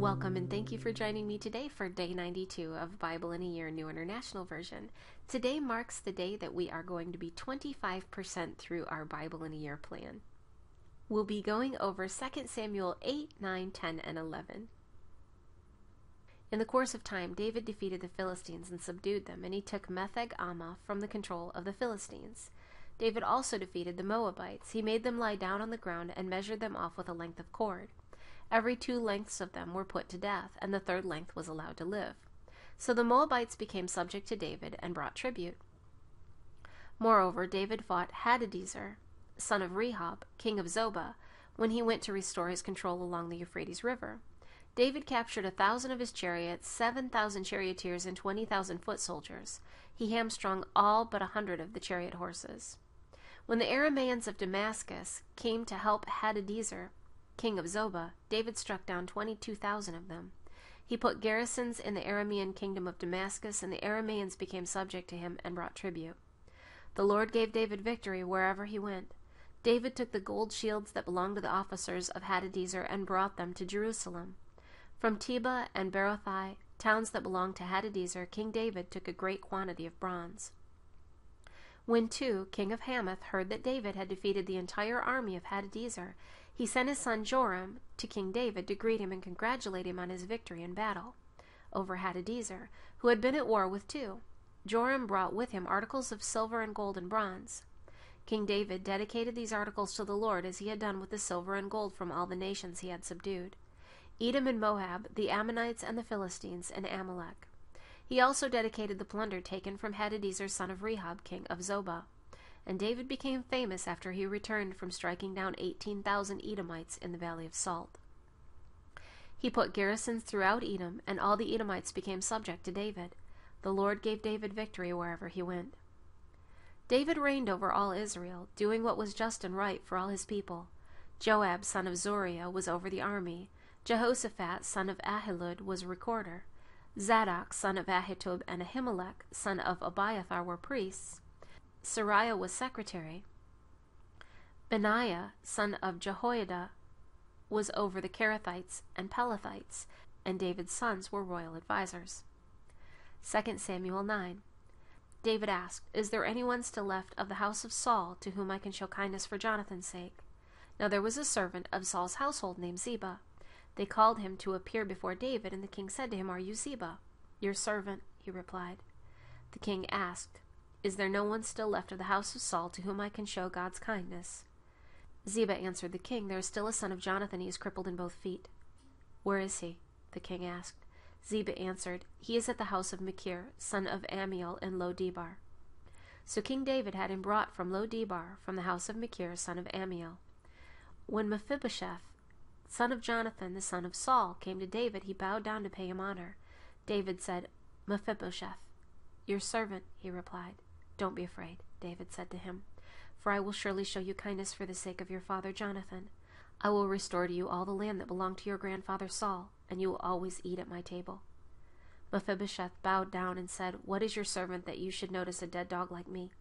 Welcome and thank you for joining me today for Day 92 of Bible in a Year New International Version. Today marks the day that we are going to be 25% through our Bible in a Year plan. We'll be going over 2 Samuel 8, 9, 10, and 11. In the course of time, David defeated the Philistines and subdued them, and he took Metheg-Ammah from the control of the Philistines. David also defeated the Moabites. He made them lie down on the ground and measured them off with a length of cord. Every 2 lengths of them were put to death, and the 3rd length was allowed to live. So the Moabites became subject to David and brought tribute. Moreover, David fought Hadadezer, son of Rehob, king of Zobah, when he went to restore his control along the Euphrates River. David captured 1,000 of his chariots, 7,000 charioteers, and 20,000 foot soldiers. He hamstrung all but 100 of the chariot horses. When the Arameans of Damascus came to help Hadadezer, king of Zobah, David struck down 22,000 of them. He put garrisons in the Aramean kingdom of Damascus, and the Arameans became subject to him and brought tribute. The Lord gave David victory wherever he went. David took the gold shields that belonged to the officers of Hadadezer and brought them to Jerusalem. From Tebah and Berothai, towns that belonged to Hadadezer, King David took a great quantity of bronze. When Tu, king of Hamath, heard that David had defeated the entire army of Hadadezer, he sent his son Joram to King David to greet him and congratulate him on his victory in battle over Hadadezer, who had been at war with Tu. Joram brought with him articles of silver and gold and bronze. King David dedicated these articles to the Lord, as he had done with the silver and gold from all the nations he had subdued: Edom and Moab, the Ammonites and the Philistines, and Amalek. He also dedicated the plunder taken from Hadadezer, son of Rehob, king of Zobah. And David became famous after he returned from striking down 18,000 Edomites in the Valley of Salt. He put garrisons throughout Edom, and all the Edomites became subject to David. The Lord gave David victory wherever he went. David reigned over all Israel, doing what was just and right for all his people. Joab, son of Zeruiah, was over the army. Jehoshaphat, son of Ahilud, was recorder. Zadok, son of Ahitub, and Ahimelech, son of Abiathar, were priests. Sariah was secretary. Benaiah, son of Jehoiada, was over the Kerethites and Pelethites, and David's sons were royal advisers. 2 Samuel 9. David asked, "Is there anyone still left of the house of Saul to whom I can show kindness for Jonathan's sake?" Now there was a servant of Saul's household named Ziba. They called him to appear before David, and the king said to him, "Are you Ziba?" "Your servant," he replied. The king asked, "Is there no one still left of the house of Saul to whom I can show God's kindness?" Ziba answered the king, "There is still a son of Jonathan. He is crippled in both feet." "Where is he?" the king asked. Ziba answered, "He is at the house of Machir, son of Ammiel, in Lo-debar." So King David had him brought from Lo-debar, from the house of Machir, son of Ammiel. When Mephibosheth, son of Jonathan, the son of Saul, came to David, he bowed down to pay him honor. David said, "Mephibosheth." "Your servant," he replied. "Don't be afraid," David said to him, "for I will surely show you kindness for the sake of your father Jonathan. I will restore to you all the land that belonged to your grandfather Saul, and you will always eat at my table." Mephibosheth bowed down and said, "What is your servant that you should notice a dead dog like me?"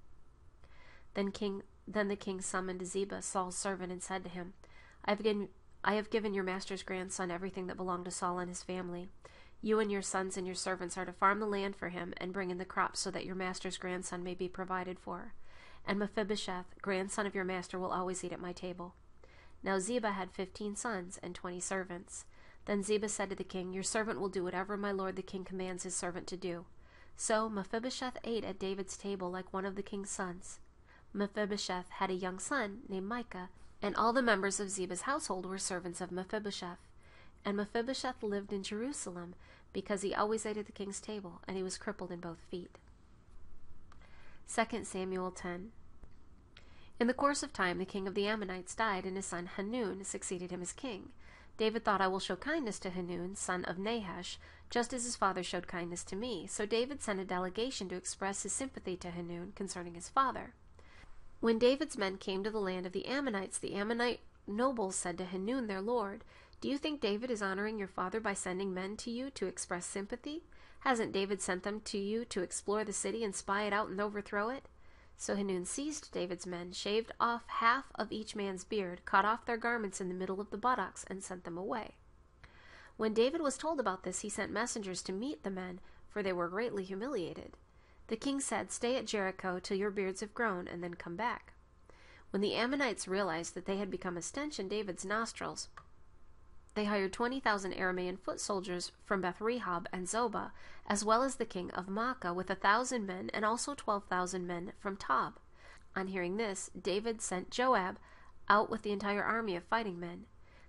Then the king summoned Ziba, Saul's servant, and said to him, I have given your master's grandson everything that belonged to Saul and his family. You and your sons and your servants are to farm the land for him and bring in the crops so that your master's grandson may be provided for. And Mephibosheth, grandson of your master, will always eat at my table." Now Ziba had 15 sons and 20 servants. Then Ziba said to the king, "Your servant will do whatever my lord the king commands his servant to do." So Mephibosheth ate at David's table like one of the king's sons. Mephibosheth had a young son named Micah, and all the members of Ziba's household were servants of Mephibosheth. And Mephibosheth lived in Jerusalem, because he always ate at the king's table, and he was crippled in both feet. 2 Samuel 10. In the course of time, the king of the Ammonites died, and his son Hanun succeeded him as king. David thought, "I will show kindness to Hanun, son of Nahash, just as his father showed kindness to me." So David sent a delegation to express his sympathy to Hanun concerning his father. When David's men came to the land of the Ammonites, the Ammonite nobles said to Hanun, their lord, "Do you think David is honoring your father by sending men to you to express sympathy? Hasn't David sent them to you to explore the city and spy it out and overthrow it?" So Hanun seized David's men, shaved off half of each man's beard, cut off their garments in the middle of the buttocks, and sent them away. When David was told about this, he sent messengers to meet the men, for they were greatly humiliated. The king said, "Stay at Jericho till your beards have grown, and then come back." When the Ammonites realized that they had become a stench in David's nostrils, they hired 20,000 Aramean foot soldiers from Beth-rehob and Zobah, as well as the king of Maacah with 1,000 men, and also 12,000 men from Tob. On hearing this, David sent Joab out with the entire army of fighting men.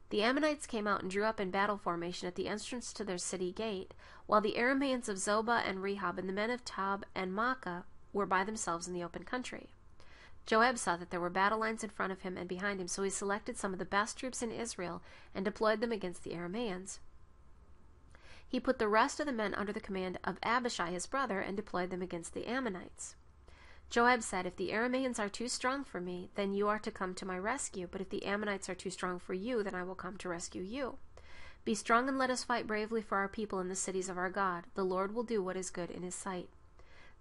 The Ammonites came out and drew up in battle formation at the entrance to their city gate, while the Arameans of Zobah and Rehob and the men of Tob and Maacah were by themselves in the open country. Joab saw that there were battle lines in front of him and behind him, so he selected some of the best troops in Israel and deployed them against the Arameans. He put the rest of the men under the command of Abishai his brother and deployed them against the Ammonites. Joab said, "If the Arameans are too strong for me, then you are to come to my rescue, but if the Ammonites are too strong for you, then I will come to rescue you. Be strong and let us fight bravely for our people in the cities of our God. The Lord will do what is good in his sight."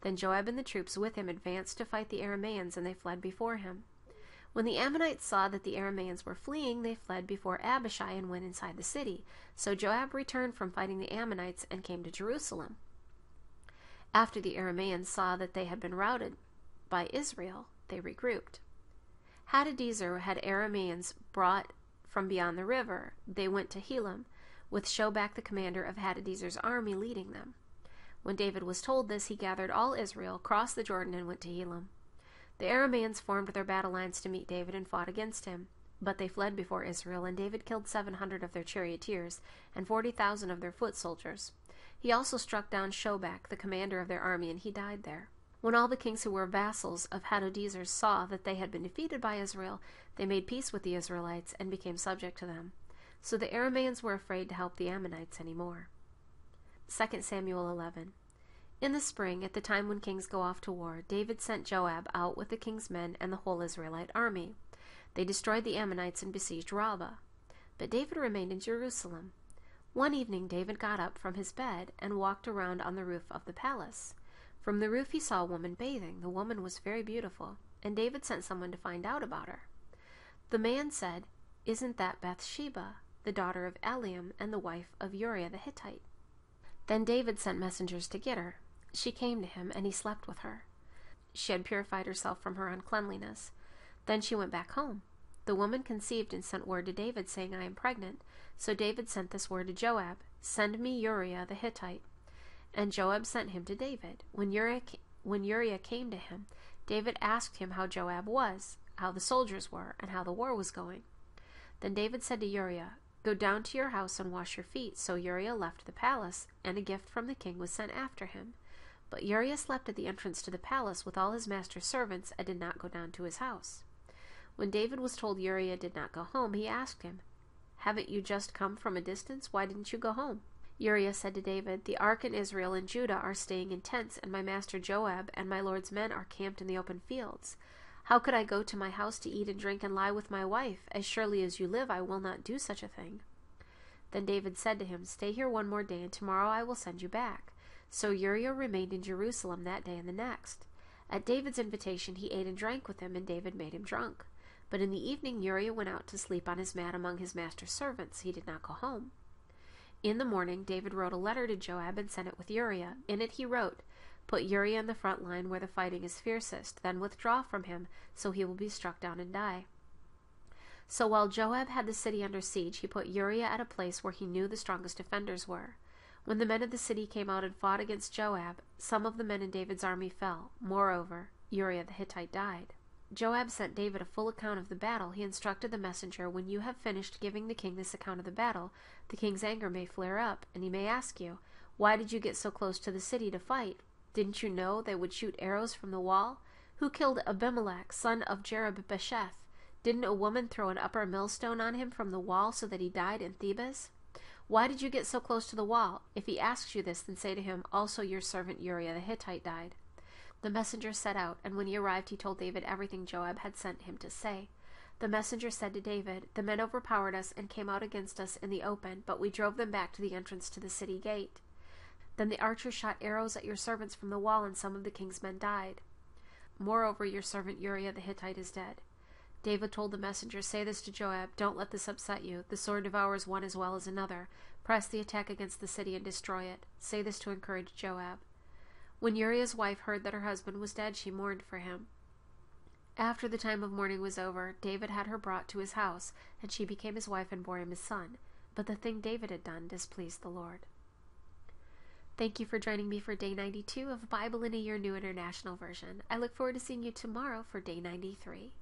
Then Joab and the troops with him advanced to fight the Arameans, and they fled before him. When the Ammonites saw that the Arameans were fleeing, they fled before Abishai and went inside the city. So Joab returned from fighting the Ammonites and came to Jerusalem. After the Arameans saw that they had been routed by Israel, they regrouped. Hadadezer had Arameans brought from beyond the river. They went to Helam, with Shobak the commander of Hadadezer's army leading them. When David was told this, he gathered all Israel, crossed the Jordan, and went to Helam. The Arameans formed their battle lines to meet David and fought against him. But they fled before Israel, and David killed 700 of their charioteers and 40,000 of their foot soldiers. He also struck down Shobak, the commander of their army, and he died there. When all the kings who were vassals of Hadadezer saw that they had been defeated by Israel, they made peace with the Israelites and became subject to them. So the Arameans were afraid to help the Ammonites anymore. 2 Samuel 11. In the spring, at the time when kings go off to war, David sent Joab out with the king's men and the whole Israelite army. They destroyed the Ammonites and besieged Rabbah. But David remained in Jerusalem. One evening David got up from his bed and walked around on the roof of the palace. From the roof he saw a woman bathing. The woman was very beautiful, and David sent someone to find out about her. The man said, "Isn't that Bathsheba, the daughter of Eliam and the wife of Uriah the Hittite?" Then David sent messengers to get her. She came to him, and he slept with her. She had purified herself from her uncleanliness. Then she went back home. The woman conceived and sent word to David, saying, "I am pregnant." So David sent this word to Joab, "Send me Uriah the Hittite." And Joab sent him to David. When Uriah came to him, David asked him how Joab was, how the soldiers were, and how the war was going. Then David said to Uriah, "Go down to your house and wash your feet." So Uriah left the palace, and a gift from the king was sent after him. But Uriah slept at the entrance to the palace with all his master's servants and did not go down to his house. When David was told Uriah did not go home, he asked him, "Haven't you just come from a distance? Why didn't you go home?" Uriah said to David, "The ark and Israel and Judah are staying in tents, and my master Joab and my lord's men are camped in the open fields. How could I go to my house to eat and drink and lie with my wife? As surely as you live, I will not do such a thing." Then David said to him, "Stay here one more day, and tomorrow I will send you back." So Uriah remained in Jerusalem that day and the next. At David's invitation he ate and drank with him, and David made him drunk. But in the evening Uriah went out to sleep on his mat among his master's servants. He did not go home. In the morning David wrote a letter to Joab and sent it with Uriah. In it he wrote, "Put Uriah in the front line where the fighting is fiercest, then withdraw from him, so he will be struck down and die." So while Joab had the city under siege, he put Uriah at a place where he knew the strongest defenders were. When the men of the city came out and fought against Joab, some of the men in David's army fell. Moreover, Uriah the Hittite died. Joab sent David a full account of the battle. He instructed the messenger, "When you have finished giving the king this account of the battle, the king's anger may flare up, and he may ask you, 'Why did you get so close to the city to fight? Didn't you know they would shoot arrows from the wall? Who killed Abimelech, son of Jerubbesheth? Didn't a woman throw an upper millstone on him from the wall so that he died in Thebez? Why did you get so close to the wall? If he asks you this, then say to him, 'Also your servant Uriah the Hittite died.'" The messenger set out, and when he arrived he told David everything Joab had sent him to say. The messenger said to David, "The men overpowered us and came out against us in the open, but we drove them back to the entrance to the city gate. Then the archers shot arrows at your servants from the wall, and some of the king's men died. Moreover, your servant Uriah the Hittite is dead. David told the messenger, "Say this to Joab, don't let this upset you. The sword devours one as well as another. Press the attack against the city and destroy it. Say this to encourage Joab." When Uriah's wife heard that her husband was dead, she mourned for him. After the time of mourning was over, David had her brought to his house, and she became his wife and bore him his son. But the thing David had done displeased the Lord. Thank you for joining me for Day 92 of Bible in a Year New International Version. I look forward to seeing you tomorrow for Day 93.